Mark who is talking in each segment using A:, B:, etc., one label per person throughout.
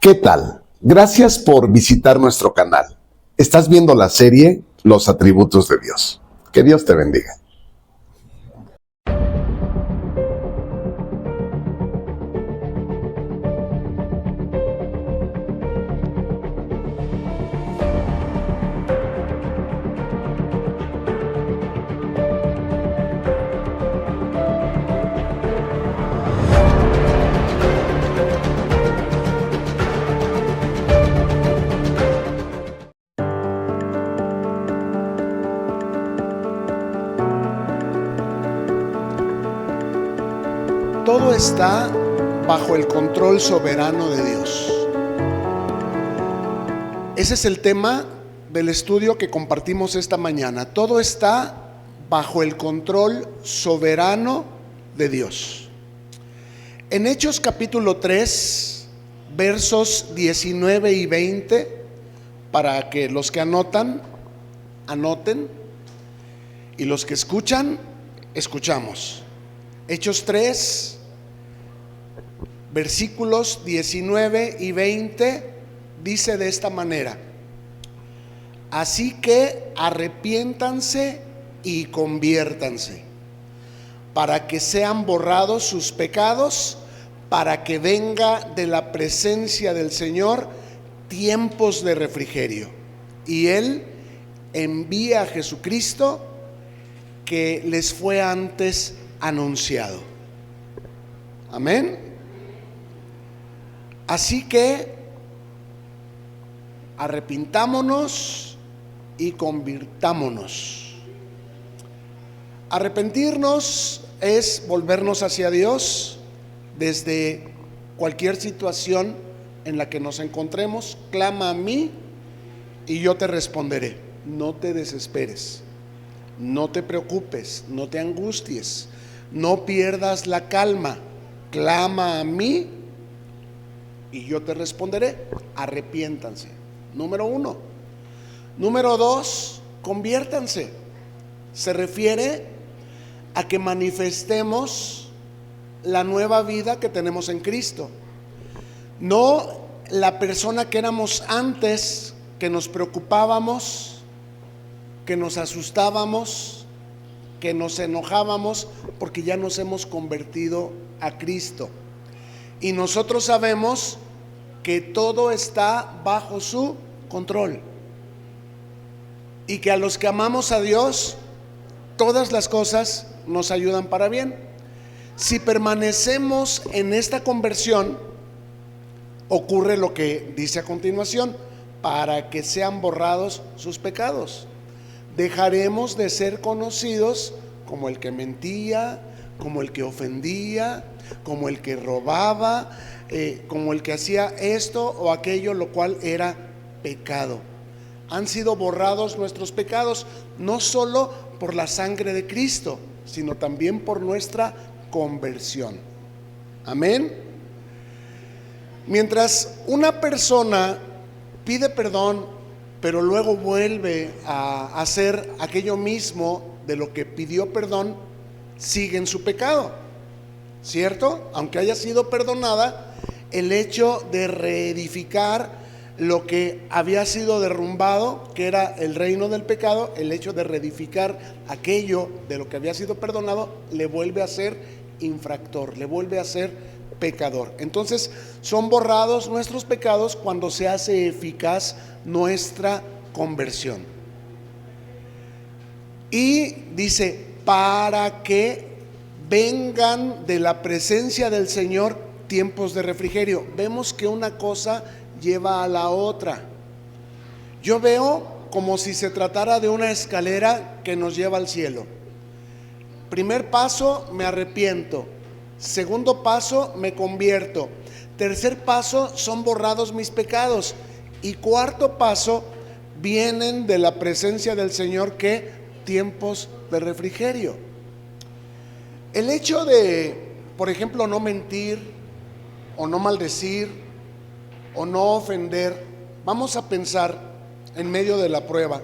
A: ¿Qué tal? Gracias por visitar nuestro canal. Estás viendo la serie Los Atributos de Dios. Que Dios te bendiga.
B: Todo está bajo el control soberano de Dios. Ese es el tema del estudio que compartimos esta mañana. Todo está bajo el control soberano de Dios. En Hechos capítulo 3, versos 19 y 20, para que los que anoten, y los que escuchan, escuchamos. Hechos 3, versículos 19 y 20, dice de esta manera: así que arrepiéntanse y conviértanse, para que sean borrados sus pecados, para que venga de la presencia del Señor tiempos de refrigerio, y Él envía a Jesucristo, que les fue antes anunciado. Amén. Así que arrepintámonos y convirtámonos. Arrepentirnos es volvernos hacia Dios desde cualquier situación en la que nos encontremos. Clama a mí y yo te responderé. No te desesperes, no te preocupes, no te angusties, no pierdas la calma. Clama a mí y yo te responderé. Arrepiéntanse, número 1. Número 2, conviértanse. Se refiere a que manifestemos la nueva vida que tenemos en Cristo. No la persona que éramos antes, que nos preocupábamos, que nos asustábamos, que nos enojábamos, porque ya nos hemos convertido a Cristo. Y nosotros sabemos que todo está bajo su control, y que a los que amamos a Dios, todas las cosas nos ayudan para bien. Si permanecemos en esta conversión, ocurre lo que dice a continuación: para que sean borrados sus pecados. Dejaremos de ser conocidos como el que mentía, como el que ofendía, como el que robaba, como el que hacía esto o aquello, lo cual era pecado. Han sido borrados nuestros pecados, no solo por la sangre de Cristo, sino también por nuestra conversión. Amén. Mientras una persona pide perdón, pero luego vuelve a hacer aquello mismo de lo que pidió perdón, sigue en su pecado, ¿cierto? Aunque haya sido perdonada, el hecho de reedificar lo que había sido derrumbado, que era el reino del pecado, el hecho de reedificar aquello de lo que había sido perdonado, le vuelve a ser infractor, le vuelve a ser pecador. Entonces son borrados nuestros pecados cuando se hace eficaz nuestra conversión. Y dice: para que vengan de la presencia del Señor tiempos de refrigerio. Vemos que una cosa lleva a la otra. Yo veo como si se tratara de una escalera que nos lleva al cielo. Primer paso, me arrepiento. Segundo paso, me convierto. Tercer paso, son borrados mis pecados. Y cuarto paso, vienen de la presencia del Señor, que tiempos de refrigerio. El hecho de, por ejemplo, no mentir, o no maldecir, o no ofender, vamos a pensar en medio de la prueba,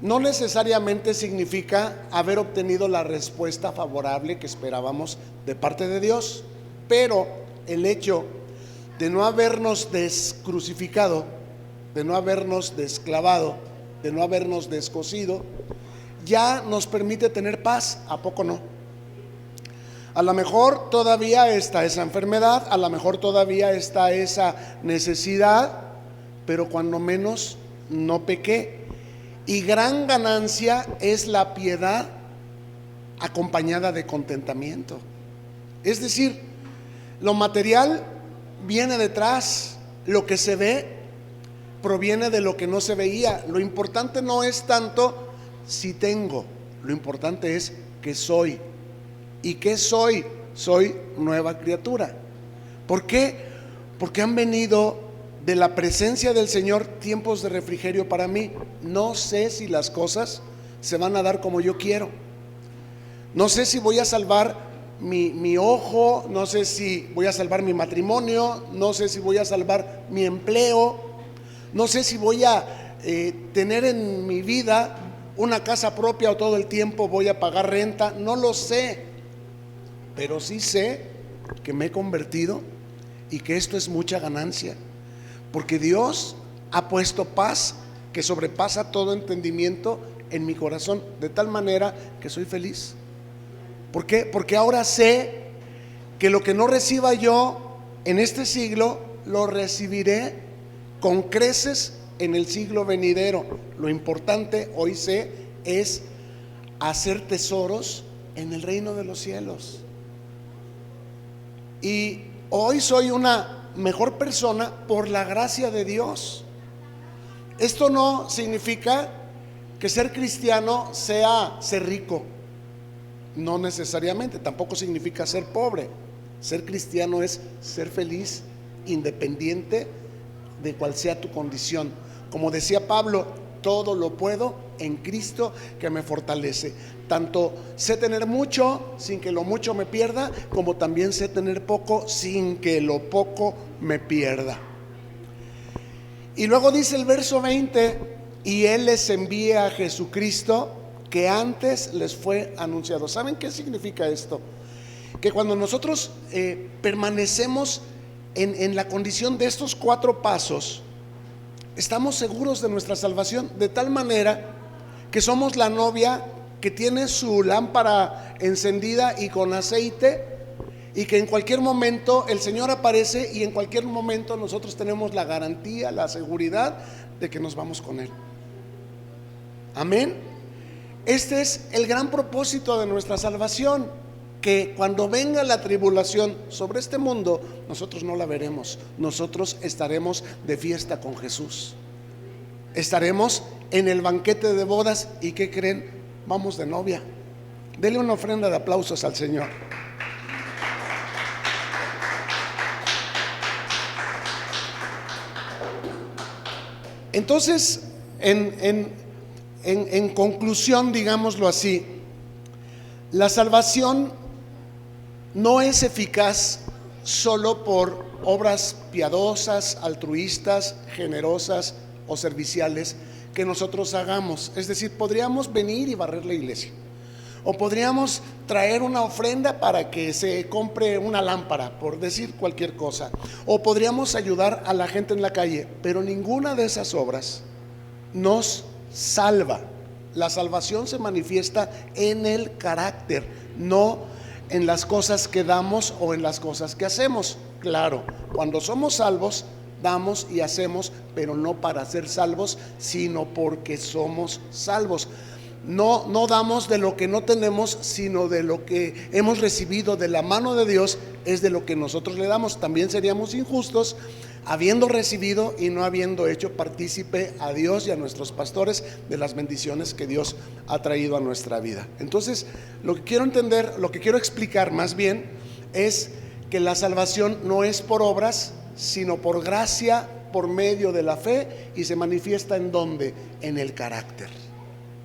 B: no necesariamente significa haber obtenido la respuesta favorable que esperábamos de parte de Dios, pero el hecho de no habernos descrucificado, de no habernos desclavado, de no habernos descosido, ya nos permite tener paz. ¿A poco no? A lo mejor todavía está esa enfermedad, a lo mejor todavía está esa necesidad, pero cuando menos no pequé. Y gran ganancia es la piedad acompañada de contentamiento. Es decir, lo material viene detrás, lo que se ve proviene de lo que no se veía. Lo importante no es tanto si tengo, lo importante es que soy. ¿Y qué soy? Soy nueva criatura. ¿Por qué? Porque han venido de la presencia del Señor tiempos de refrigerio para mí. No sé si las cosas se van a dar como yo quiero. No sé si voy a salvar mi ojo, no sé si voy a salvar mi matrimonio, no sé si voy a salvar mi empleo, no sé si voy a tener en mi vida una casa propia o todo el tiempo voy a pagar renta. No lo sé, pero sí sé que me he convertido y que esto es mucha ganancia, porque Dios ha puesto paz que sobrepasa todo entendimiento en mi corazón, de tal manera que soy feliz. ¿Por qué? Porque ahora sé que lo que no reciba yo en este siglo, lo recibiré con creces en el siglo venidero. Lo importante, hoy sé, es hacer tesoros en el reino de los cielos. Y hoy soy una mejor persona por la gracia de Dios. Esto no significa que ser cristiano sea ser rico. No necesariamente, tampoco significa ser pobre. Ser cristiano es ser feliz, independiente de cual sea tu condición. Como decía Pablo, todo lo puedo en Cristo que me fortalece. Tanto sé tener mucho sin que lo mucho me pierda, como también sé tener poco sin que lo poco me pierda. Y luego dice el verso 20: y Él les envía a Jesucristo, que antes les fue anunciado. ¿Saben qué significa esto? Que cuando nosotros permanecemos en la condición de estos 4 pasos, estamos seguros de nuestra salvación, de tal manera que somos la novia que tiene su lámpara encendida y con aceite, y que en cualquier momento el Señor aparece, y en cualquier momento nosotros tenemos la garantía, la seguridad de que nos vamos con Él. Amén. Este es el gran propósito de nuestra salvación, que cuando venga la tribulación sobre este mundo, nosotros no la veremos. Nosotros estaremos de fiesta con Jesús. Estaremos en el banquete de bodas. ¿Y qué creen? Vamos de novia. Dele una ofrenda de aplausos al Señor. Entonces, en conclusión, digámoslo así, la salvación no es eficaz solo por obras piadosas, altruistas, generosas o serviciales que nosotros hagamos. Es decir, podríamos venir y barrer la iglesia, o podríamos traer una ofrenda para que se compre una lámpara, por decir cualquier cosa, o podríamos ayudar a la gente en la calle, pero ninguna de esas obras nos salva. La salvación se manifiesta en el carácter, no en las cosas que damos o en las cosas que hacemos. Claro, cuando somos salvos, damos y hacemos, pero no para ser salvos, sino porque somos salvos. No damos de lo que no tenemos, sino de lo que hemos recibido de la mano de Dios, es de lo que nosotros le damos. También seríamos injustos habiendo recibido y no habiendo hecho partícipe a Dios y a nuestros pastores de las bendiciones que Dios ha traído a nuestra vida. Entonces, lo que quiero entender, lo que quiero explicar más bien, es que la salvación no es por obras, sino por gracia, por medio de la fe, y se manifiesta ¿en dónde? En el carácter.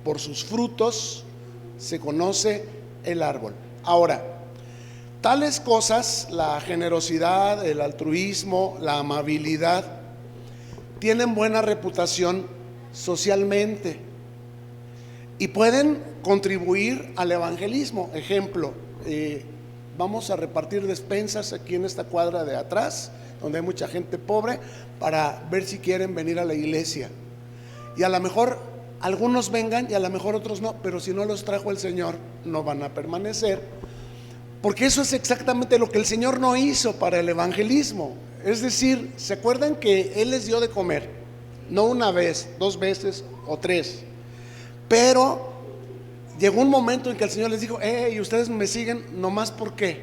B: Por sus frutos se conoce el árbol. Ahora, tales cosas, la generosidad, el altruismo, la amabilidad, tienen buena reputación socialmente y pueden contribuir al evangelismo. Ejemplo, vamos a repartir despensas aquí en esta cuadra de atrás, donde hay mucha gente pobre, para ver si quieren venir a la iglesia. Y a lo mejor algunos vengan y a lo mejor otros no, pero si no los trajo el Señor, no van a permanecer, porque eso es exactamente lo que el Señor no hizo para el evangelismo. Es decir, ¿se acuerdan que Él les dio de comer? No una vez, 2 veces o 3, pero llegó un momento en que el Señor les dijo: y ustedes me siguen nomás ¿por qué?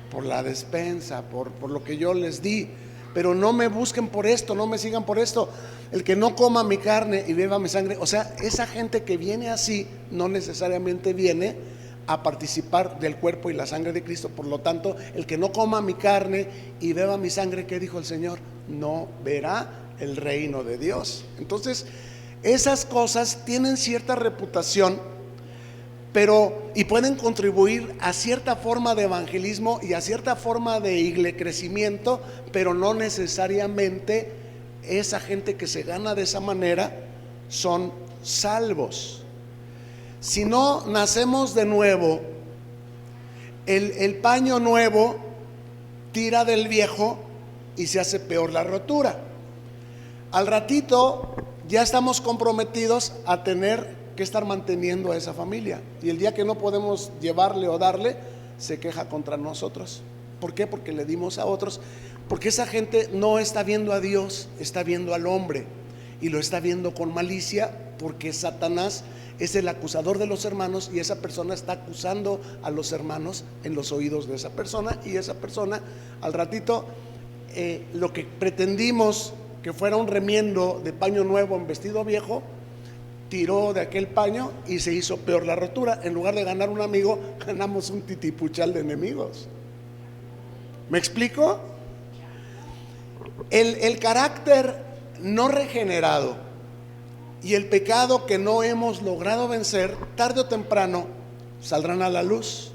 B: Por la despensa, por lo que yo les di, pero no me busquen por esto, no me sigan por esto. El que no coma mi carne y beba mi sangre, o sea, esa gente que viene así no necesariamente viene a participar del cuerpo y la sangre de Cristo. Por lo tanto, el que no coma mi carne y beba mi sangre, ¿qué dijo el Señor? No verá el reino de Dios. Entonces, esas cosas tienen cierta reputación, y pueden contribuir a cierta forma de evangelismo y a cierta forma de crecimiento, pero no necesariamente esa gente que se gana de esa manera son salvos. Si no nacemos de nuevo, el paño nuevo tira del viejo y se hace peor la rotura. Al ratito ya estamos comprometidos a tener que estar manteniendo a esa familia, y el día que no podemos llevarle o darle, se queja contra nosotros. ¿Por qué? Porque le dimos a otros, porque esa gente no está viendo a Dios, está viendo al hombre, y lo está viendo con malicia, porque Satanás es el acusador de los hermanos, y esa persona está acusando a los hermanos en los oídos de esa persona, y esa persona al ratito, lo que pretendimos que fuera un remiendo de paño nuevo en vestido viejo, tiró de aquel paño y se hizo peor la rotura. En lugar de ganar un amigo, ganamos un titipuchal de enemigos. ¿Me explico? El carácter no regenerado y el pecado que no hemos logrado vencer, tarde o temprano saldrán a la luz.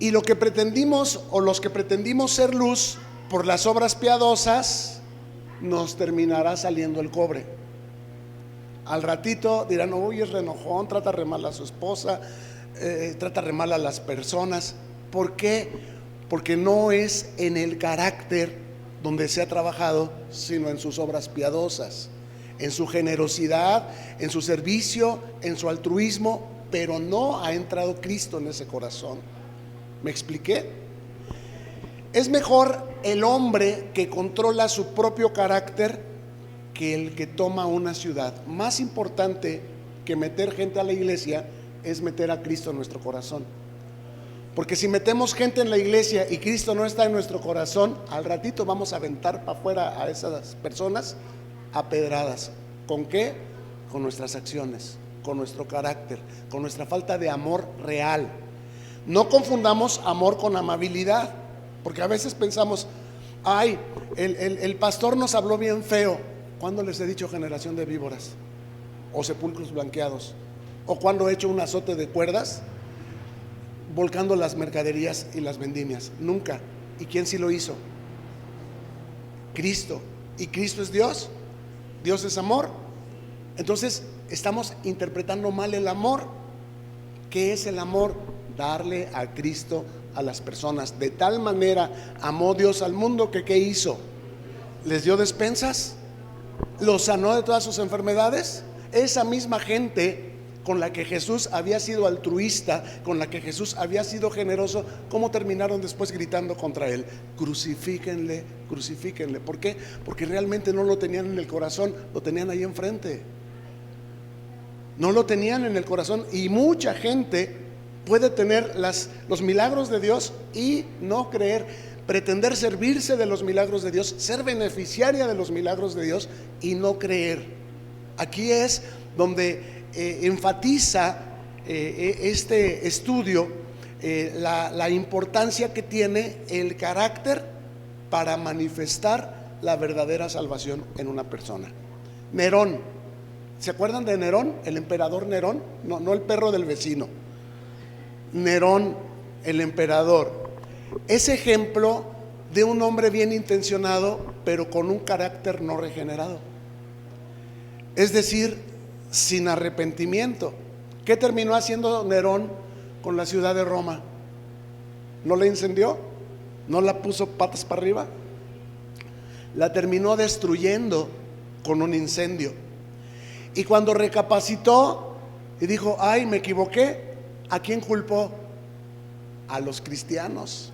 B: Y lo que pretendimos, o los que pretendimos ser luz por las obras piadosas, nos terminará saliendo el cobre. Al ratito dirán: uy, es renojón, trata re mal a su esposa, trata re mal a las personas. ¿Por qué? Porque no es en el carácter donde se ha trabajado, sino en sus obras piadosas, en su generosidad, en su servicio, en su altruismo, pero no ha entrado Cristo en ese corazón. ¿Me expliqué? Es mejor el hombre que controla su propio carácter que el que toma una ciudad. Más importante que meter gente a la iglesia es meter a Cristo en nuestro corazón, porque si metemos gente en la iglesia y Cristo no está en nuestro corazón, al ratito vamos a aventar para afuera a esas personas a pedradas. ¿Con qué? Con nuestras acciones, con nuestro carácter, con nuestra falta de amor real. No confundamos amor con amabilidad, porque a veces pensamos: ay, el pastor nos habló bien feo. ¿Cuándo les he dicho generación de víboras o sepulcros blanqueados? ¿O cuándo he hecho un azote de cuerdas volcando las mercaderías y las vendimias? Nunca. ¿Y quién sí lo hizo? Cristo. ¿Y Cristo es Dios? ¿Dios es amor? Entonces estamos interpretando mal el amor. ¿Qué es el amor? Darle a Cristo a las personas. De tal manera amó Dios al mundo que ¿qué hizo? Les dio despensas, los sanó de todas sus enfermedades. Esa misma gente con la que Jesús había sido altruista, con la que Jesús había sido generoso, ¿cómo terminaron después gritando contra él? Crucifíquenle, crucifíquenle. ¿Por qué? Porque realmente no lo tenían en el corazón, lo tenían ahí enfrente. No lo tenían en el corazón. Y mucha gente puede tener los milagros de Dios y no creer, pretender servirse de los milagros de Dios, ser beneficiaria de los milagros de Dios y no creer. Aquí es donde enfatiza este estudio la importancia que tiene el carácter para manifestar la verdadera salvación en una persona. Nerón, ¿se acuerdan de Nerón? El emperador Nerón, no el perro del vecino. Nerón, el emperador, es ejemplo de un hombre bien intencionado, pero con un carácter no regenerado. Es decir, sin arrepentimiento. ¿Qué terminó haciendo Nerón con la ciudad de Roma? ¿No la incendió? no la puso patas para arriba, la terminó destruyendo con un incendio. Y cuando recapacitó y dijo, ay, me equivoqué, ¿a quién culpó? A los cristianos.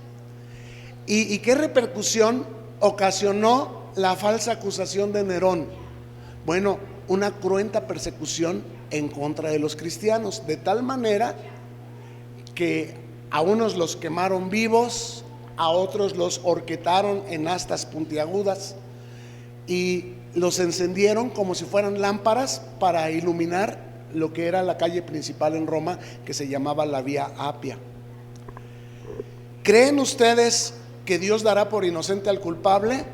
B: ¿Y qué repercusión ocasionó la falsa acusación de Nerón? Bueno, una cruenta persecución en contra de los cristianos, de tal manera que a unos los quemaron vivos, a otros los horquetaron en astas puntiagudas y los encendieron como si fueran lámparas para iluminar lo que era la calle principal en Roma, que se llamaba la Vía Apia. ¿Creen ustedes que Dios dará por inocente al culpable?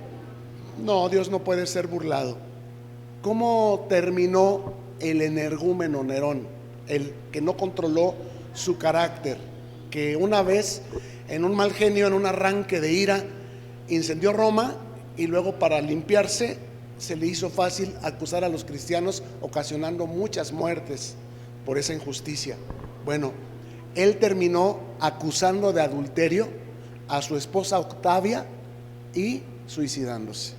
B: No, Dios no puede ser burlado. ¿Cómo terminó el energúmeno Nerón? El que no controló su carácter, que una vez en un mal genio, en un arranque de ira, incendió Roma y luego, para limpiarse, se le hizo fácil acusar a los cristianos, ocasionando muchas muertes por esa injusticia. Bueno, él terminó acusando de adulterio a su esposa Octavia y suicidándose.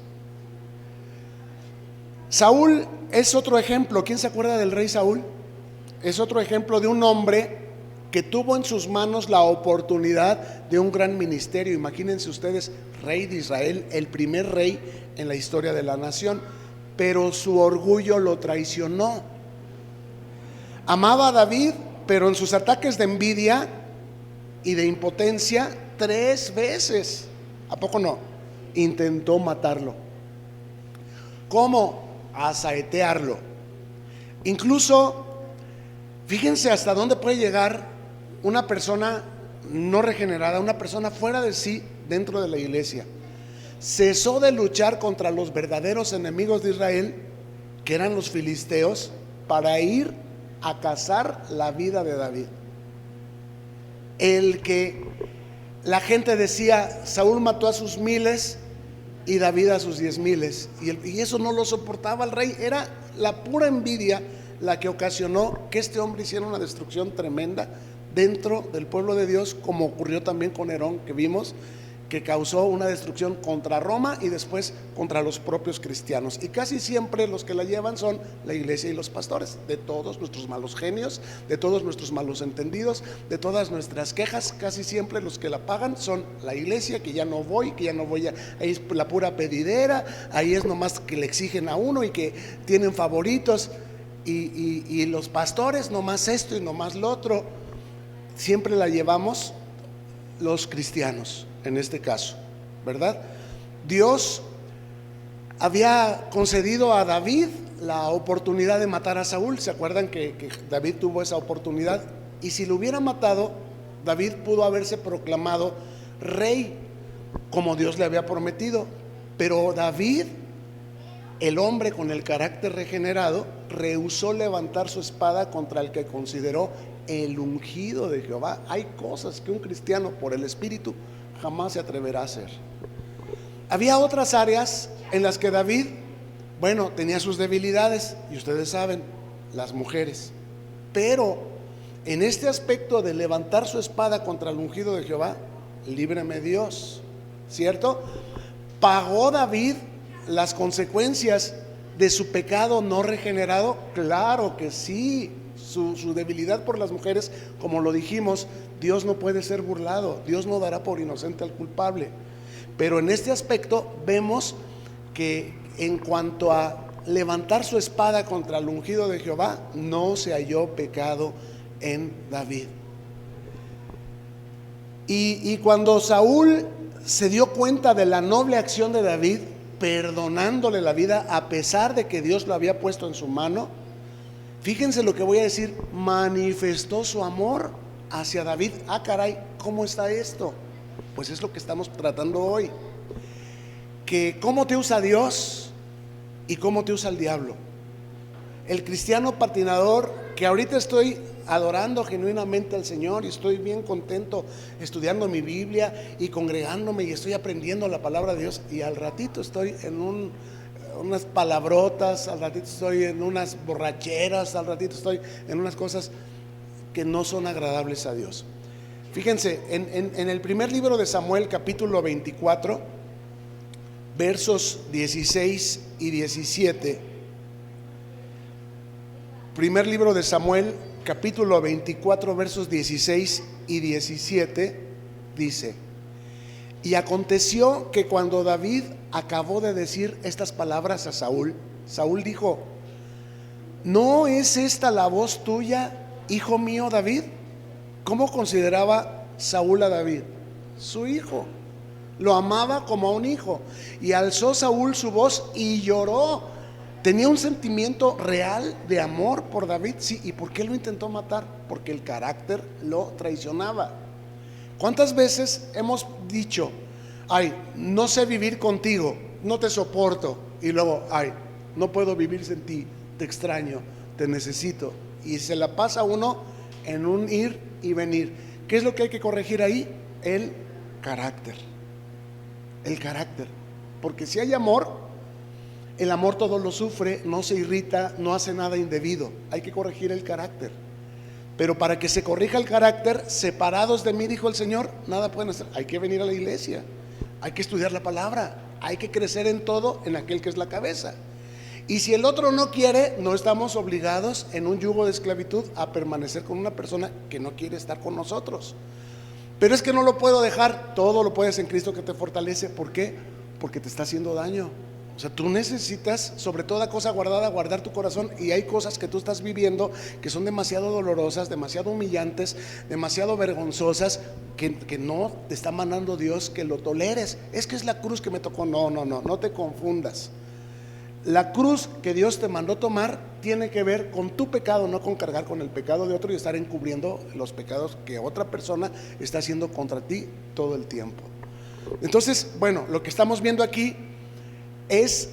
B: Saúl es otro ejemplo. ¿Quién se acuerda del rey Saúl? Es otro ejemplo de un hombre que tuvo en sus manos la oportunidad de un gran ministerio. Imagínense ustedes, rey de Israel, el primer rey en la historia de la nación, pero su orgullo lo traicionó. Amaba a David, pero en sus ataques de envidia y de impotencia, 3 veces, ¿a poco no?, intentó matarlo. ¿Cómo? A saetearlo. Incluso, fíjense hasta dónde puede llegar una persona no regenerada, una persona fuera de sí dentro de la iglesia. Cesó de luchar contra los verdaderos enemigos de Israel, que eran los filisteos, para ir a cazar la vida de David. El que la gente decía, Saúl mató a sus 1000 y David a sus 10,000, y eso no lo soportaba el rey. Era la pura envidia la que ocasionó que este hombre hiciera una destrucción tremenda dentro del pueblo de Dios, como ocurrió también con Nerón, que vimos que causó una destrucción contra Roma y después contra los propios cristianos. Y casi siempre los que la llevan son la iglesia y los pastores, de todos nuestros malos genios, de todos nuestros malos entendidos, de todas nuestras quejas. Casi siempre los que la pagan son la iglesia, que ya no voy, ahí es la pura pedidera, ahí es nomás que le exigen a uno y que tienen favoritos, y los pastores nomás esto y nomás lo otro. Siempre la llevamos los cristianos, en este caso, ¿verdad? Dios había concedido a David la oportunidad de matar a Saúl. ¿Se acuerdan que David tuvo esa oportunidad? Y si lo hubiera matado, David pudo haberse proclamado rey, como Dios le había prometido. Pero David, el hombre con el carácter regenerado, rehusó levantar su espada contra el que consideró el ungido de Jehová. Hay cosas que un cristiano, por el Espíritu, jamás se atreverá a hacer. Había otras áreas en las que David, bueno, tenía sus debilidades, y ustedes saben, las mujeres. Pero en este aspecto de levantar su espada contra el ungido de Jehová, líbreme Dios, ¿cierto? ¿Pagó David las consecuencias de su pecado no regenerado? Claro que sí. Su debilidad por las mujeres, como lo dijimos, Dios no puede ser burlado. Dios no dará por inocente al culpable. Pero en este aspecto vemos que en cuanto a levantar su espada contra el ungido de Jehová, no se halló pecado en David. Y cuando Saúl se dio cuenta de la noble acción de David, perdonándole la vida a pesar de que Dios lo había puesto en su mano, fíjense lo que voy a decir, manifestó su amor hacia David. Ah, caray, ¿cómo está esto? Pues es lo que estamos tratando hoy. Que cómo te usa Dios y cómo te usa el diablo. El cristiano patinador, que ahorita estoy adorando genuinamente al Señor y estoy bien contento estudiando mi Biblia y congregándome y estoy aprendiendo la palabra de Dios, y al ratito estoy en unas palabrotas, al ratito estoy en unas borracheras, al ratito estoy en unas cosas que no son agradables a Dios. Fíjense, en el primer libro de Samuel, capítulo 24, versos 16 y 17. Primer libro de Samuel, capítulo 24, versos 16 y 17, dice: y aconteció que cuando David acabó de decir estas palabras a Saúl, Saúl dijo: ¿no es esta la voz tuya, hijo mío David? ¿Cómo consideraba Saúl a David? Su hijo. Lo amaba como a un hijo. Y alzó Saúl su voz y lloró. Tenía un sentimiento real de amor por David. Sí, ¿y por qué lo intentó matar? Porque el carácter lo traicionaba. ¿Cuántas veces hemos dicho: ay, no sé vivir contigo, no te soporto? Y luego: ay, no puedo vivir sin ti, te extraño, te necesito. Y se la pasa uno en un ir y venir. ¿Qué es lo que hay que corregir ahí? El carácter. El carácter. Porque si hay amor, el amor todo lo sufre, no se irrita, no hace nada indebido. Hay que corregir el carácter. Pero para que se corrija el carácter, separados de mí, dijo el Señor, nada pueden hacer. Hay que venir a la iglesia, hay que estudiar la palabra, hay que crecer en todo en aquel que es la cabeza. Y si el otro no quiere, no estamos obligados en un yugo de esclavitud a permanecer con una persona que no quiere estar con nosotros. Pero es que no lo puedo dejar. Todo lo puedes en Cristo que te fortalece. ¿Por qué? Porque te está haciendo daño. O sea, tú necesitas, sobre toda cosa guardada, guardar tu corazón. Y hay cosas que tú estás viviendo que son demasiado dolorosas, demasiado humillantes, demasiado vergonzosas, que no te está mandando Dios que lo toleres. Es que es la cruz que me tocó. No te confundas. La cruz que Dios te mandó tomar tiene que ver con tu pecado, no con cargar con el pecado de otro y estar encubriendo los pecados que otra persona está haciendo contra ti todo el tiempo. Entonces, bueno, lo que estamos viendo aquí es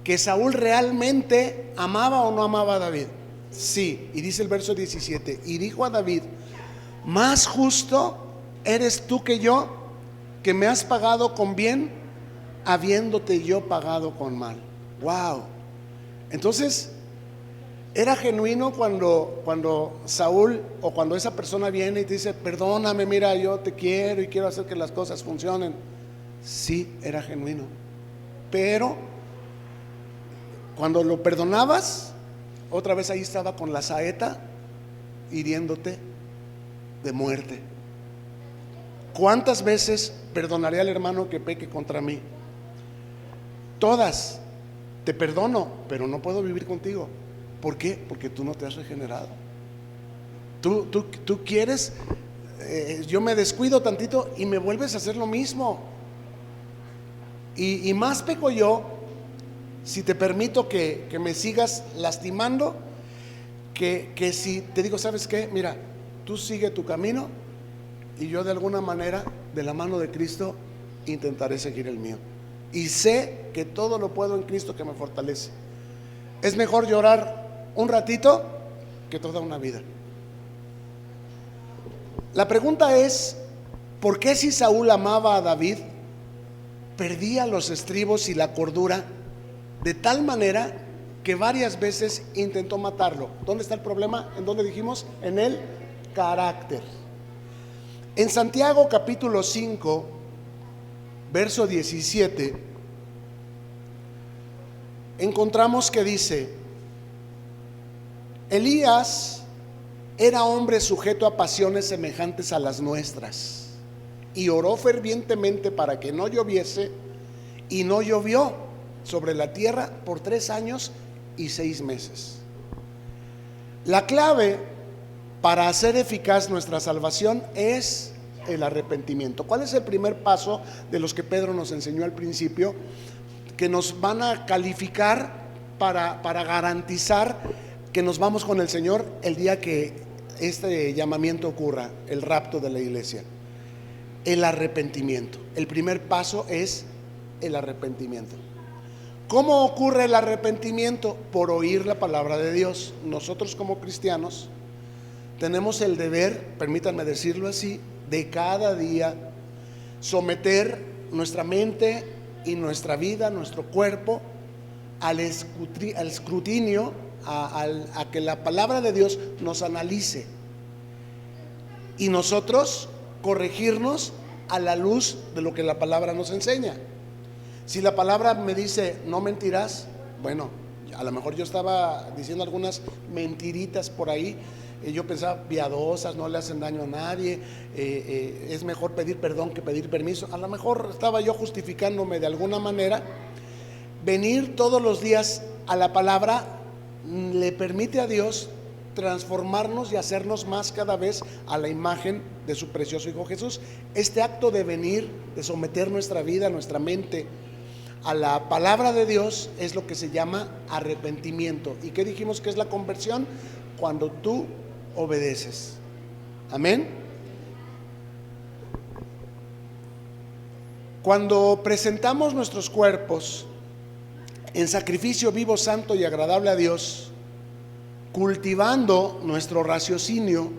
B: que Saúl realmente amaba o no amaba a David. Sí, y dice el verso 17: y dijo a David: más justo eres tú que yo, que me has pagado con bien, habiéndote yo pagado con mal. Wow. Entonces era genuino cuando Saúl o cuando esa persona viene y te dice: perdóname, mira, yo te quiero y quiero hacer que las cosas funcionen. Sí, era genuino. Pero cuando lo perdonabas, otra vez ahí estaba con la saeta hiriéndote de muerte. ¿Cuántas veces perdonaré al hermano que peque contra mí? Todas. Te perdono, pero no puedo vivir contigo. ¿Por qué? Porque tú no te has regenerado. Tú quieres, yo me descuido tantito y me vuelves a hacer lo mismo. Y más peco yo si te permito que me sigas lastimando, que si te digo: ¿sabes qué? Mira, tú sigue tu camino y yo de alguna manera, de la mano de Cristo, intentaré seguir el mío. Y sé que todo lo puedo en Cristo que me fortalece. Es mejor llorar un ratito que toda una vida. La pregunta es: ¿por qué si Saúl amaba a David, perdía los estribos y la cordura de tal manera que varias veces intentó matarlo? ¿Dónde está el problema? ¿En dónde dijimos? En el carácter. En Santiago capítulo 5, verso 17, encontramos que dice: Elías era hombre sujeto a pasiones semejantes a las nuestras, y oró fervientemente para que no lloviese, y no llovió sobre la tierra por 3 años y 6 meses. La clave para hacer eficaz nuestra salvación es el arrepentimiento. ¿Cuál es el primer paso de los que Pedro nos enseñó al principio, que nos van a calificar para garantizar que nos vamos con el Señor el día que este llamamiento ocurra, el rapto de la iglesia? El arrepentimiento. El primer paso es el arrepentimiento. ¿Cómo ocurre el arrepentimiento? Por oír la palabra de Dios. Nosotros como cristianos tenemos el deber, permítanme decirlo así, de cada día someter nuestra mente y nuestra vida, nuestro cuerpo al escrutinio, a que la palabra de Dios nos analice. Y nosotros corregirnos a la luz de lo que la palabra nos enseña. Si la palabra me dice no mentirás, bueno, a lo mejor yo estaba diciendo algunas mentiritas por ahí, yo pensaba piadosas, no le hacen daño a nadie, es mejor pedir perdón que pedir permiso. A lo mejor estaba yo justificándome de alguna manera. Venir todos los días a la palabra le permite a Dios transformarnos y hacernos más cada vez a la imagen de su precioso Hijo Jesús. Este acto de venir, de someter nuestra vida, nuestra mente a la palabra de Dios, es lo que se llama arrepentimiento. ¿Y qué dijimos que es la conversión? Cuando tú obedeces. Amén. Cuando presentamos nuestros cuerpos en sacrificio vivo, santo y agradable a Dios, cultivando nuestro raciocinio,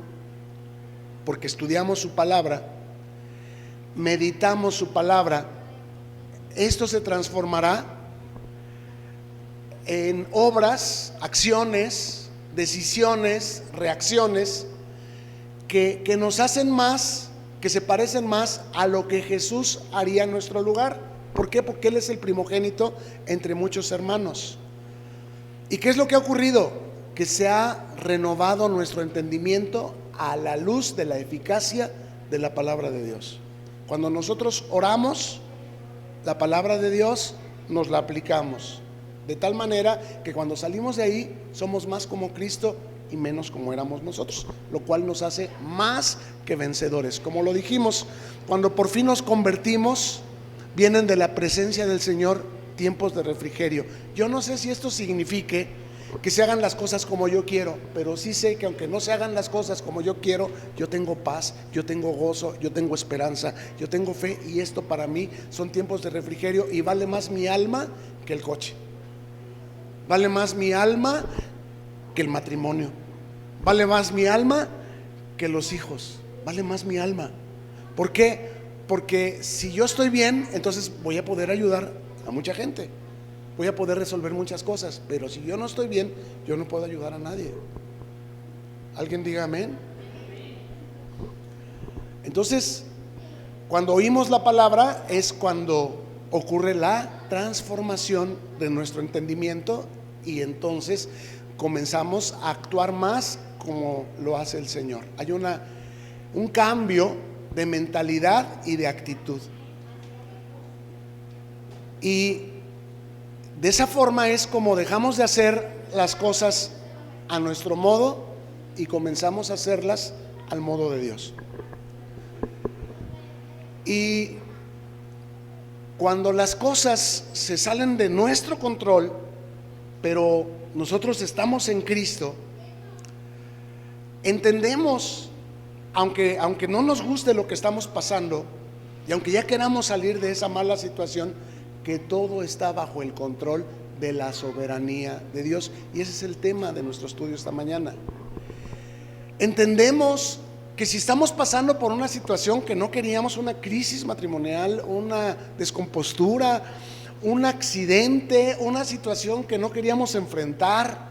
B: porque estudiamos su palabra, meditamos su palabra, esto se transformará en obras, acciones, decisiones, reacciones que nos hacen más, que se parecen más a lo que Jesús haría en nuestro lugar. ¿Por qué? Porque Él es el primogénito entre muchos hermanos. ¿Y qué es lo que ha ocurrido? Que se ha renovado nuestro entendimiento a la luz de la eficacia de la palabra de Dios. Cuando nosotros oramos, la palabra de Dios nos la aplicamos, de tal manera que cuando salimos de ahí somos más como Cristo y menos como éramos nosotros, lo cual nos hace más que vencedores. Como lo dijimos, cuando por fin nos convertimos, vienen de la presencia del Señor tiempos de refrigerio. Yo no sé si esto signifique que se hagan las cosas como yo quiero, pero sí sé que aunque no se hagan las cosas como yo quiero, yo tengo paz, yo tengo gozo, yo tengo esperanza, yo tengo fe, y esto para mí son tiempos de refrigerio, y vale más mi alma que el coche, vale más mi alma que el matrimonio, vale más mi alma que los hijos, vale más mi alma. ¿Por qué? Porque si yo estoy bien, entonces voy a poder ayudar a mucha gente, voy a poder resolver muchas cosas. Pero si yo no estoy bien, yo no puedo ayudar a nadie. ¿Alguien diga amén? Entonces, cuando oímos la palabra es cuando ocurre la transformación de nuestro entendimiento, y entonces comenzamos a actuar más como lo hace el Señor. Hay un cambio de mentalidad y de actitud, y de esa forma es como dejamos de hacer las cosas a nuestro modo y comenzamos a hacerlas al modo de Dios. Y cuando las cosas se salen de nuestro control, pero nosotros estamos en Cristo, entendemos, aunque no nos guste lo que estamos pasando, y aunque ya queramos salir de esa mala situación, que todo está bajo el control de la soberanía de Dios. Y ese es el tema de nuestro estudio esta mañana. Entendemos que si estamos pasando por una situación que no queríamos, una crisis matrimonial, una descompostura, un accidente, una situación que no queríamos enfrentar,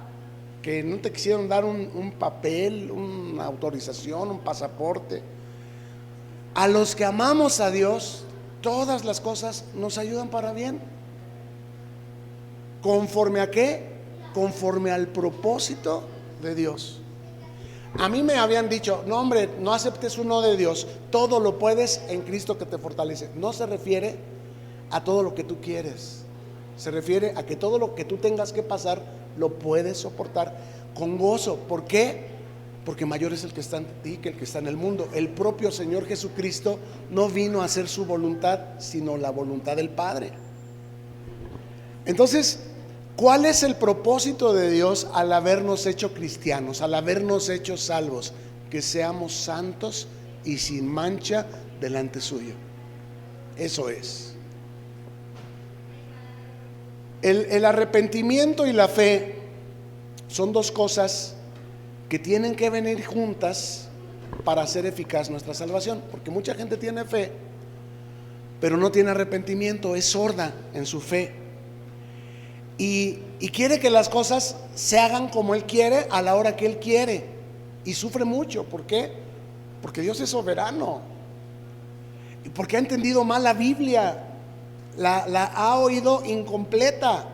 B: que no te quisieron dar un papel, una autorización, un pasaporte, a los que amamos a Dios, todas las cosas nos ayudan para bien. ¿Conforme a qué? Conforme al propósito de Dios. A mí me habían dicho, no hombre, no aceptes uno de Dios, todo lo puedes en Cristo que te fortalece. No se refiere a todo lo que tú quieres, se refiere a que todo lo que tú tengas que pasar lo puedes soportar con gozo. ¿Por qué? Porque mayor es el que está en ti que el que está en el mundo. El propio Señor Jesucristo no vino a hacer su voluntad, sino la voluntad del Padre. Entonces, ¿cuál es el propósito de Dios al habernos hecho cristianos, al habernos hecho salvos? Que seamos santos y sin mancha delante suyo. Eso es. El arrepentimiento y la fe son dos cosas que tienen que venir juntas para hacer eficaz nuestra salvación. Porque mucha gente tiene fe, pero no tiene arrepentimiento, es sorda en su fe, y quiere que las cosas se hagan como Él quiere, a la hora que Él quiere, y sufre mucho. ¿Por qué? Porque Dios es soberano. y porque ha entendido mal la Biblia, la ha oído incompleta.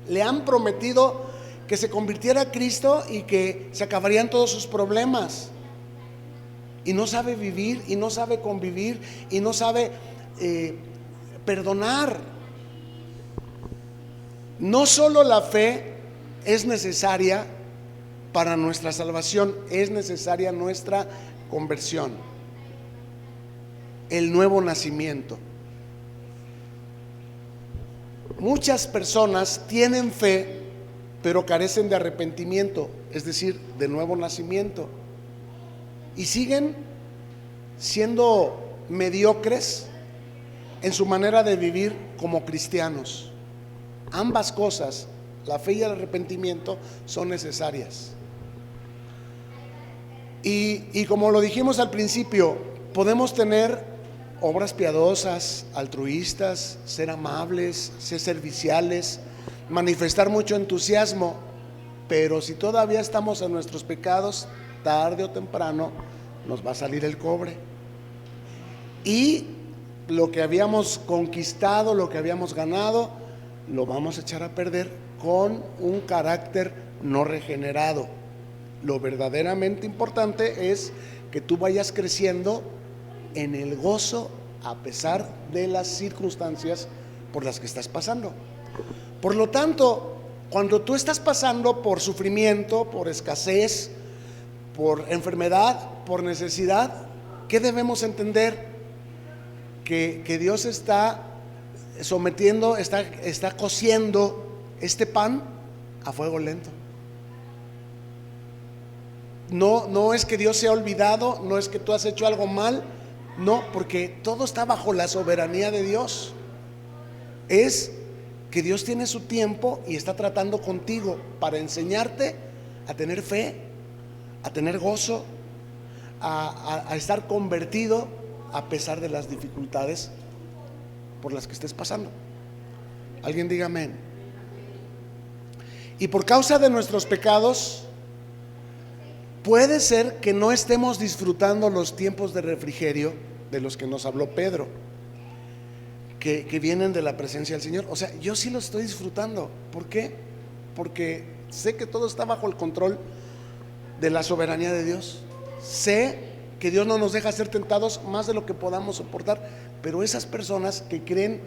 B: Le han prometido que se convirtiera a Cristo y que se acabarían todos sus problemas, y no sabe vivir, y no sabe convivir, y no sabe perdonar. No solo la fe es necesaria para nuestra salvación, es necesaria nuestra conversión, el nuevo nacimiento. Muchas personas tienen fe, pero carecen de arrepentimiento, es decir, de nuevo nacimiento, y siguen siendo mediocres en su manera de vivir como cristianos. Ambas cosas, la fe y el arrepentimiento, son necesarias. Y como lo dijimos al principio, podemos tener obras piadosas, altruistas, ser amables, ser serviciales, manifestar mucho entusiasmo, pero si todavía estamos en nuestros pecados, tarde o temprano nos va a salir el cobre, y lo que habíamos conquistado, lo que habíamos ganado, lo vamos a echar a perder con un carácter no regenerado. Lo verdaderamente importante es que tú vayas creciendo en el gozo a pesar de las circunstancias por las que estás pasando. Por lo tanto, cuando tú estás pasando por sufrimiento, por escasez, por enfermedad, por necesidad, ¿qué debemos entender? Que Dios está sometiendo, está cociendo este pan a fuego lento. No es que Dios se ha olvidado, no es que tú has hecho algo mal, no, porque todo está bajo la soberanía de Dios. Es que Dios tiene su tiempo y está tratando contigo para enseñarte a tener fe, a tener gozo, a estar convertido a pesar de las dificultades por las que estés pasando. Alguien diga amén. Y por causa de nuestros pecados, puede ser que no estemos disfrutando los tiempos de refrigerio de los que nos habló Pedro, que vienen de la presencia del Señor. O sea, yo sí lo estoy disfrutando. ¿Por qué? Porque sé que todo está bajo el control de la soberanía de Dios. Sé que Dios no nos deja ser tentados más de lo que podamos soportar, pero esas personas que creen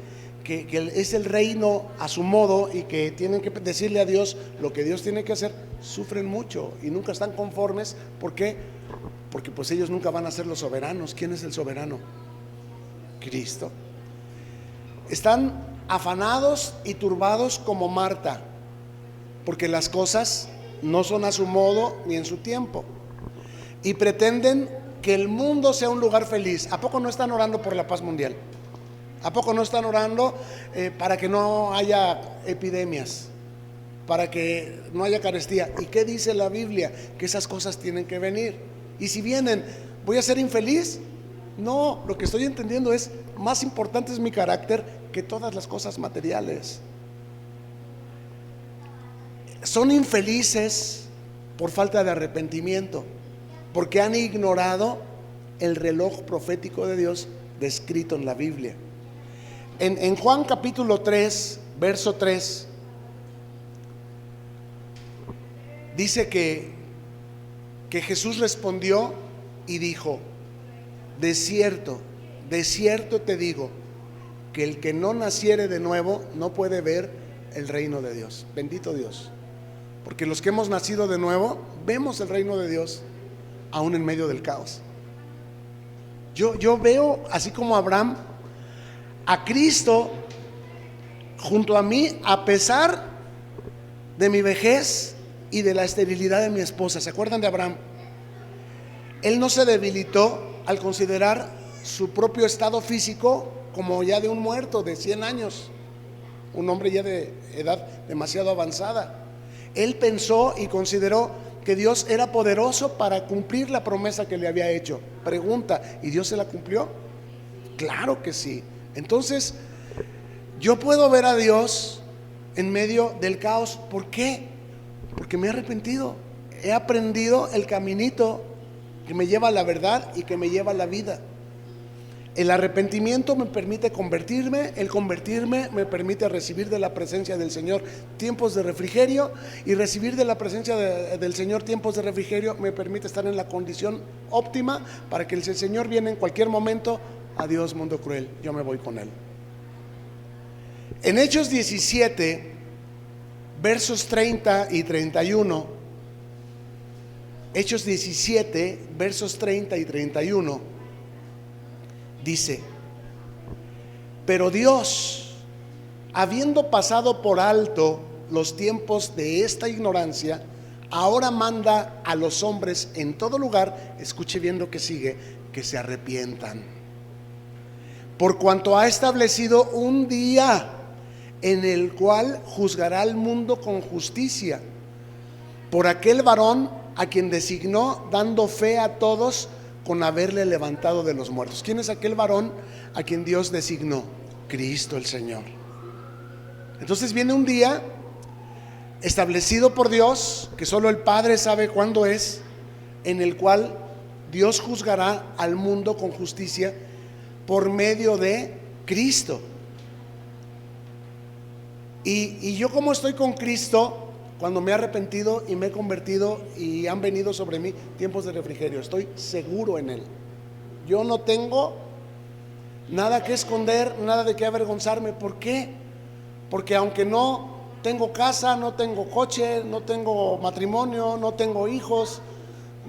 B: que es el reino a su modo y que tienen que decirle a Dios lo que Dios tiene que hacer, sufren mucho y nunca están conformes. ¿Por qué? Porque pues ellos nunca van a ser los soberanos. ¿Quién es el soberano? Cristo. Están afanados y turbados como Marta, porque las cosas no son a su modo ni en su tiempo, y pretenden que el mundo sea un lugar feliz. ¿A poco no están orando por la paz mundial? ¿A poco no están orando para que no haya epidemias, para que no haya carestía? ¿Y qué dice la Biblia? Que esas cosas tienen que venir. Y si vienen, ¿voy a ser infeliz? No, lo que estoy entendiendo es, más importante es mi carácter que todas las cosas materiales. Son infelices por falta de arrepentimiento, porque han ignorado el reloj profético de Dios descrito en la Biblia. En Juan capítulo 3, verso 3, dice que Jesús respondió y dijo: de cierto te digo, que el que no naciere de nuevo no puede ver el reino de Dios. Bendito Dios, porque los que hemos nacido de nuevo vemos el reino de Dios aún en medio del caos. Yo veo, así como Abraham, a Cristo junto a mí, a pesar de mi vejez y de la esterilidad de mi esposa. ¿Se acuerdan de Abraham? Él no se debilitó al considerar su propio estado físico como ya de un muerto de 100 años, un hombre ya de edad demasiado avanzada. Él pensó y consideró que Dios era poderoso para cumplir la promesa que le había hecho. Pregunta: ¿y Dios se la cumplió? Claro que sí. Entonces, yo puedo ver a Dios en medio del caos. ¿Por qué? Porque me he arrepentido. He aprendido el caminito que me lleva a la verdad y que me lleva a la vida. El arrepentimiento me permite convertirme, el convertirme me permite recibir de la presencia del Señor tiempos de refrigerio, y recibir de la presencia del Señor tiempos de refrigerio me permite estar en la condición óptima para que el Señor viene en cualquier momento. Adiós mundo cruel, yo me voy con Él. En Hechos 17, versos 30 y 31, Hechos 17, versos 30 y 31, dice: pero Dios, habiendo pasado por alto los tiempos de esta ignorancia, ahora manda a los hombres en todo lugar, escuche bien lo que sigue, que se arrepientan, por cuanto ha establecido un día en el cual juzgará al mundo con justicia, por aquel varón a quien designó, dando fe a todos con haberle levantado de los muertos. ¿Quién es aquel varón a quien Dios designó? Cristo el Señor. Entonces viene un día establecido por Dios, que solo el Padre sabe cuándo es, en el cual Dios juzgará al mundo con justicia por medio de Cristo. Y yo, como estoy con Cristo, cuando me he arrepentido y me he convertido y han venido sobre mí tiempos de refrigerio, estoy seguro en Él. Yo no tengo nada que esconder, nada de qué avergonzarme. ¿Por qué? Porque aunque no tengo casa, no tengo coche, no tengo matrimonio, no tengo hijos,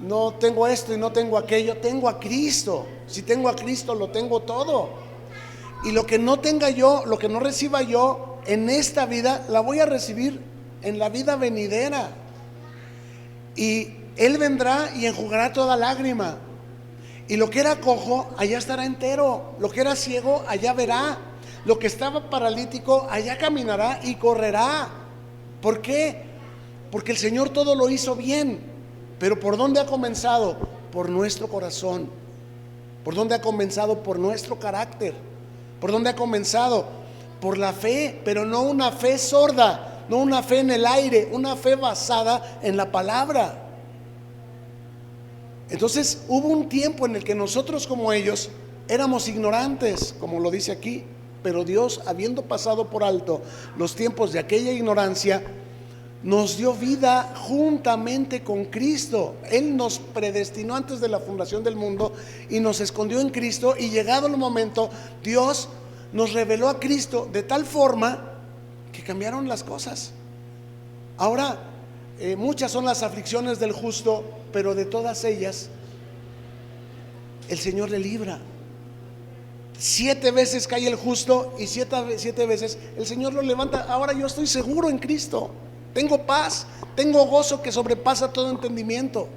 B: no tengo esto y no tengo aquello, tengo a Cristo. Si tengo a Cristo, lo tengo todo. Y lo que no tenga yo, lo que no reciba yo en esta vida, la voy a recibir en la vida venidera. Y Él vendrá y enjugará toda lágrima. Y lo que era cojo, allá estará entero. Lo que era ciego, allá verá. Lo que estaba paralítico, allá caminará y correrá. ¿Por qué? Porque el Señor todo lo hizo bien. Pero ¿por dónde ha comenzado? Por nuestro corazón. ¿Por dónde ha comenzado? Por nuestro carácter. ¿Por dónde ha comenzado? Por la fe, pero no una fe sorda, no una fe en el aire, una fe basada en la palabra. Entonces hubo un tiempo en el que nosotros, como ellos, éramos ignorantes, como lo dice aquí, pero Dios, habiendo pasado por alto los tiempos de aquella ignorancia, nos dio vida juntamente con Cristo. Él nos predestinó antes de la fundación del mundo y nos escondió en Cristo, y llegado el momento, Dios nos reveló a Cristo de tal forma que cambiaron las cosas. Ahora, muchas son las aflicciones del justo, pero de todas ellas el Señor le libra. 7 veces cae el justo y 7 veces el Señor lo levanta. Ahora yo estoy seguro en Cristo, tengo paz, tengo gozo que sobrepasa todo entendimiento.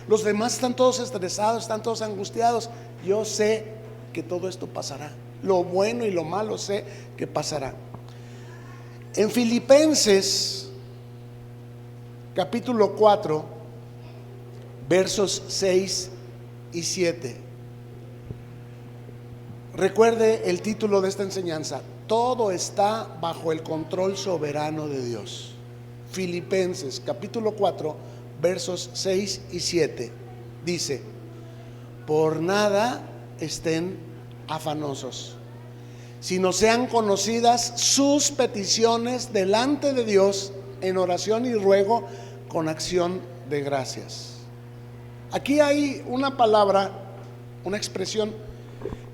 B: Los demás están todos estresados, están todos angustiados. Yo sé que todo esto pasará. Lo bueno y lo malo sé que pasará. En Filipenses capítulo 4, versos 6 y 7. Recuerde el título de esta enseñanza: todo está bajo el control soberano de Dios. Filipenses capítulo 4, versos 6 y 7. Dice: por nada estén afanosos, sino sean conocidas sus peticiones delante de Dios en oración y ruego con acción de gracias. Aquí hay una palabra, una expresión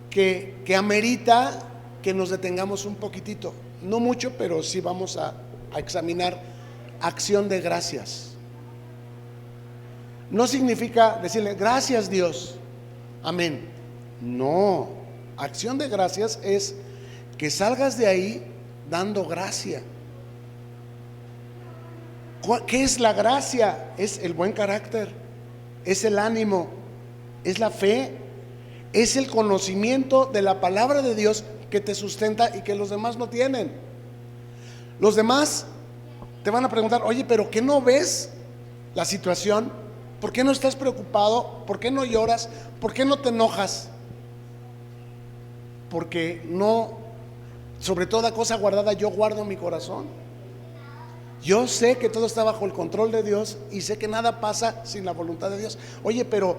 B: que amerita que nos detengamos un poquitito, no mucho, pero sí vamos a examinar. Acción de gracias no significa decirle gracias Dios, amén. No, acción de gracias es que salgas de ahí dando gracia. ¿Qué es la gracia? Es el buen carácter, es el ánimo, es la fe, es el conocimiento de la palabra de Dios que te sustenta y que los demás no tienen. Los demás te van a preguntar: oye, pero ¿qué no ves la situación? ¿Por qué no estás preocupado? ¿Por qué no lloras? ¿Por qué no te enojas? Porque no, sobre toda cosa guardada, yo guardo mi corazón. Yo sé que todo está bajo el control de Dios y sé que nada pasa sin la voluntad de Dios. Oye, pero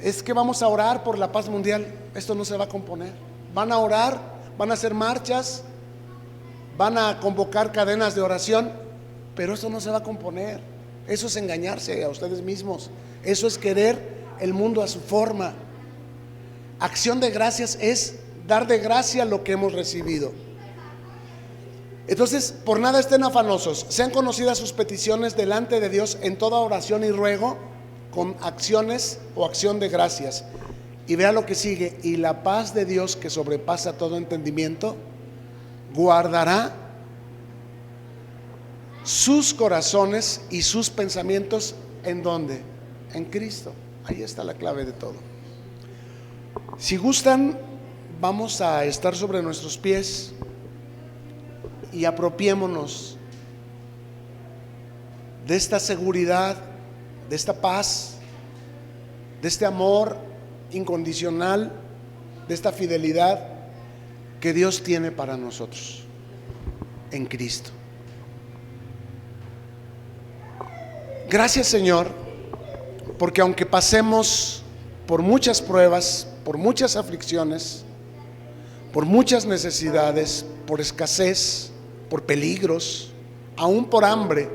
B: es que vamos a orar por la paz mundial. Esto no se va a componer. van a orar, van a hacer marchas, van a convocar cadenas de oración, pero eso no se va a componer. Eso es engañarse a ustedes mismos. Eso es querer el mundo a su forma. Acción de gracias es dar de gracia lo que hemos recibido. Entonces, por nada estén afanosos, sean conocidas sus peticiones delante de Dios en toda oración y ruego, con acciones o acción de gracias. Y vea lo que sigue: y la paz de Dios, que sobrepasa todo entendimiento, guardará sus corazones y sus pensamientos. ¿En dónde? En Cristo. Ahí está la clave de todo. Si gustan, vamos a estar sobre nuestros pies y apropiémonos de esta seguridad, de esta paz, de este amor incondicional, de esta fidelidad que Dios tiene para nosotros en Cristo. Gracias, Señor, porque aunque pasemos por muchas pruebas, por muchas aflicciones, por muchas necesidades, por escasez, por peligros, aún por hambre,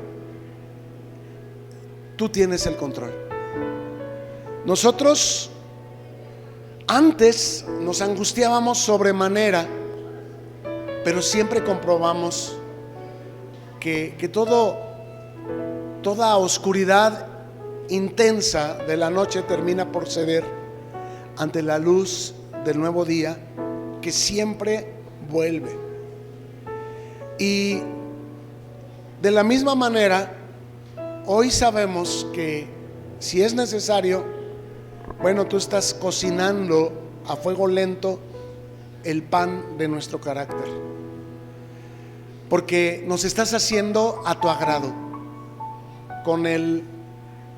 B: tú tienes el control. Nosotros antes nos angustiábamos sobremanera, pero siempre comprobamos que toda oscuridad intensa de la noche termina por ceder ante la luz del nuevo día, que siempre vuelve. Y de la misma manera, hoy sabemos que si es necesario, bueno, tú estás cocinando a fuego lento el pan de nuestro carácter, porque nos estás haciendo a tu agrado, con el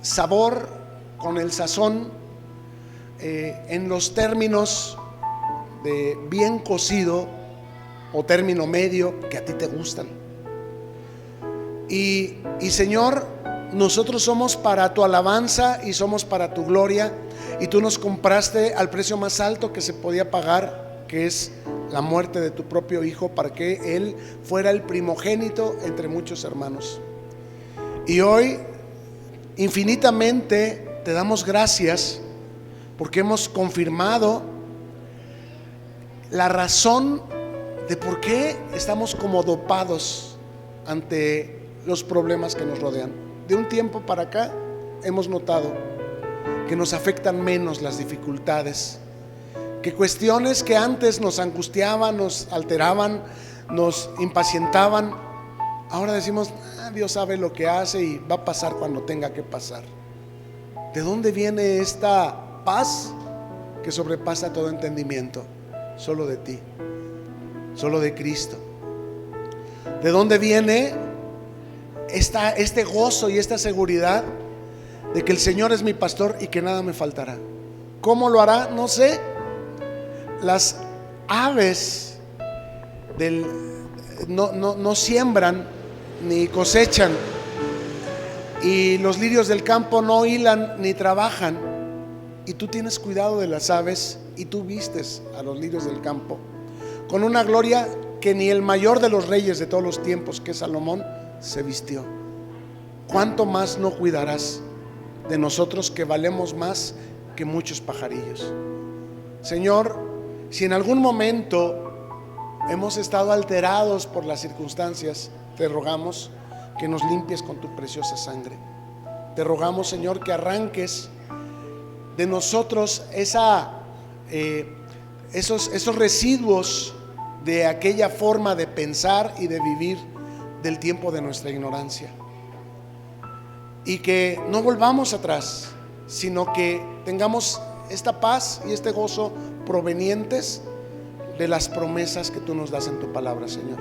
B: sabor, con el sazón, en los términos de bien cocido o término medio que a ti te gustan. Y Señor, nosotros somos para tu alabanza y somos para tu gloria, y tú nos compraste al precio más alto que se podía pagar, que es la muerte de tu propio Hijo, para que Él fuera el primogénito entre muchos hermanos. Y hoy infinitamente te damos gracias porque hemos confirmado la razón de por qué estamos como dopados ante los problemas que nos rodean. De un tiempo para acá hemos notado que nos afectan menos las dificultades, que cuestiones que antes nos angustiaban, nos alteraban, nos impacientaban, ahora decimos, Dios sabe lo que hace y va a pasar cuando tenga que pasar. ¿De dónde viene esta paz que sobrepasa todo entendimiento? Solo de ti, solo de Cristo. ¿De dónde viene este gozo y esta seguridad de que el Señor es mi pastor y que nada me faltará? ¿Cómo lo hará? No sé. Las aves no siembran ni cosechan, y los lirios del campo no hilan ni trabajan, y tú tienes cuidado de las aves, y tú vistes a los lirios del campo con una gloria que ni el mayor de los reyes de todos los tiempos, que es Salomón, se vistió. ¿Cuánto más no cuidarás de nosotros, que valemos más que muchos pajarillos? Señor, si en algún momento hemos estado alterados por las circunstancias, te rogamos que nos limpies con tu preciosa sangre. Te rogamos, Señor, que arranques de nosotros esos residuos de aquella forma de pensar y de vivir del tiempo de nuestra ignorancia, y que no volvamos atrás, sino que tengamos esta paz y este gozo provenientes de las promesas que tú nos das en tu palabra, Señor,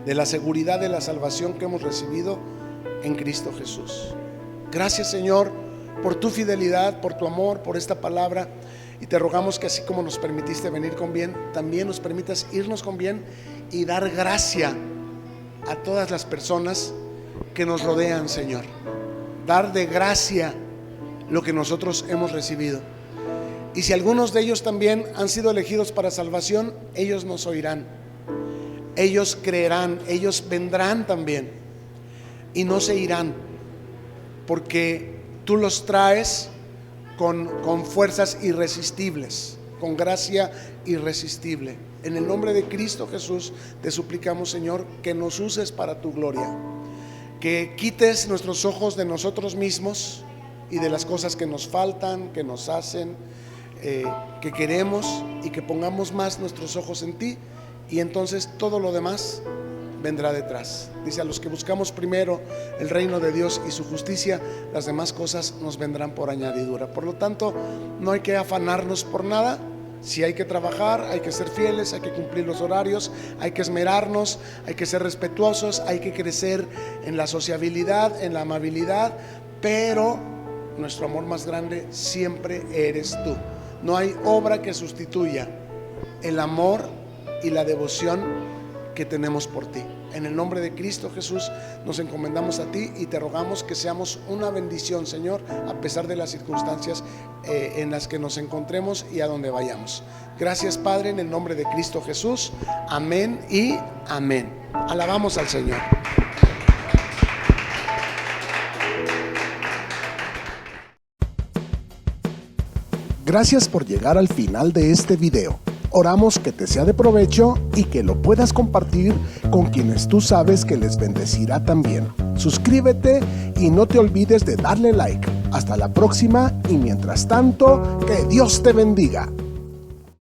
B: de la seguridad de la salvación que hemos recibido en Cristo Jesús. Gracias, Señor, por tu fidelidad, por tu amor, por esta palabra, y te rogamos que así como nos permitiste venir con bien, también nos permitas irnos con bien y dar gracia a todas las personas que nos rodean, Señor. Dar de gracia lo que nosotros hemos recibido. Y si algunos de ellos también han sido elegidos para salvación, ellos nos oirán, ellos creerán, ellos vendrán también y no se irán, porque tú los traes con fuerzas irresistibles, con gracia irresistible. En el nombre de Cristo Jesús te suplicamos, Señor, que nos uses para tu gloria, que quites nuestros ojos de nosotros mismos y de las cosas que nos faltan, que nos hacen, que queremos, y que pongamos más nuestros ojos en ti, y entonces todo lo demás vendrá detrás. Dice: a los que buscamos primero el reino de Dios y su justicia, las demás cosas nos vendrán por añadidura. Por lo tanto, no hay que afanarnos por nada. Si hay que trabajar, hay que ser fieles, hay que cumplir los horarios, hay que esmerarnos, hay que ser respetuosos, hay que crecer en la sociabilidad, en la amabilidad, pero nuestro amor más grande siempre eres tú. No hay obra que sustituya el amor y la devoción que tenemos por ti. En el nombre de Cristo Jesús nos encomendamos a ti y te rogamos que seamos una bendición, Señor, a pesar de las circunstancias en las que nos encontremos y a donde vayamos. Gracias, Padre, en el nombre de Cristo Jesús. Amén y amén. Alabamos al Señor. Gracias por llegar al final de este video. Oramos que te sea de provecho y que lo puedas compartir con quienes tú sabes que les bendecirá también. Suscríbete y no te olvides de darle like. Hasta la próxima, y mientras tanto, que Dios te bendiga.